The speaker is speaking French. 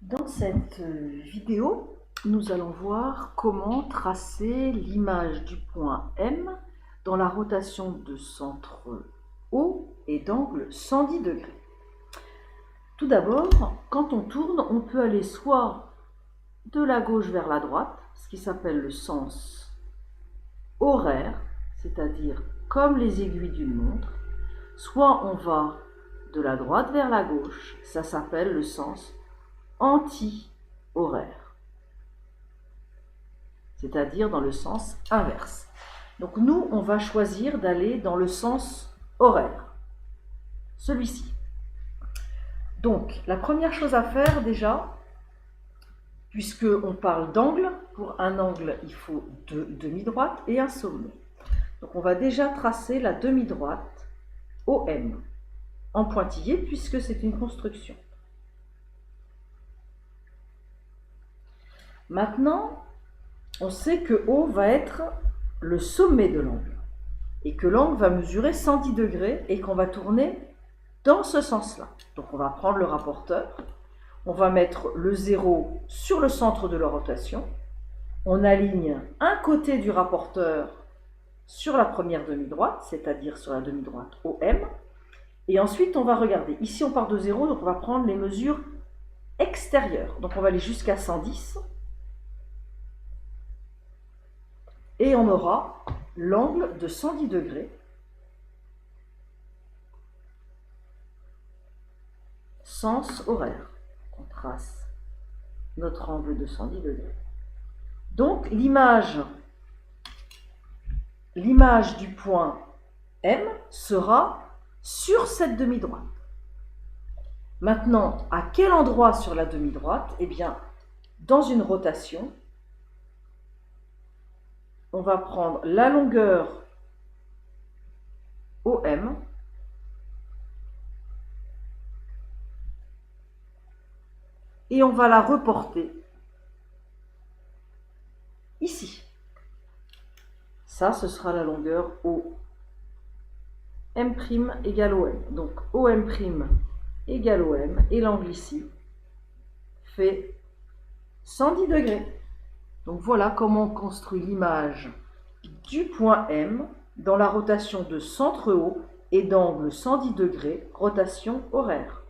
Dans cette vidéo, nous allons voir comment tracer l'image du point M dans la rotation de centre O et d'angle 110 degrés. Tout d'abord, quand on tourne, on peut aller soit de la gauche vers la droite, ce qui s'appelle le sens horaire, c'est-à-dire comme les aiguilles d'une montre, soit on va de la droite vers la gauche, ça s'appelle le sens anti-horaire, c'est-à-dire dans le sens inverse. Donc nous, on va choisir d'aller dans le sens horaire, celui-ci. Donc la première chose à faire déjà, puisque on parle d'angle, pour un angle il faut deux demi-droites et un sommet. Donc on va déjà tracer la demi-droite OM en pointillé puisque c'est une construction. Maintenant, on sait que O va être le sommet de l'angle et que l'angle va mesurer 110 degrés et qu'on va tourner dans ce sens-là. Donc on va prendre le rapporteur, on va mettre le 0 sur le centre de la rotation, on aligne un côté du rapporteur sur la première demi-droite, c'est-à-dire sur la demi-droite OM, et ensuite on va regarder. Ici on part de 0, donc on va prendre les mesures extérieures. Donc on va aller jusqu'à 110, et on aura l'angle de 110 degrés, sens horaire. On trace notre angle de 110 degrés. Donc l'image du point M sera sur cette demi-droite. Maintenant, à quel endroit sur la demi-droite? Eh bien, dans une rotation, on va prendre la longueur OM et on va la reporter ici. Ça, ce sera la longueur OM' égale OM. Donc OM' égale OM et l'angle ici fait 110 degrés. Donc voilà comment on construit l'image du point M dans la rotation de centre O et d'angle 110 degrés, rotation horaire.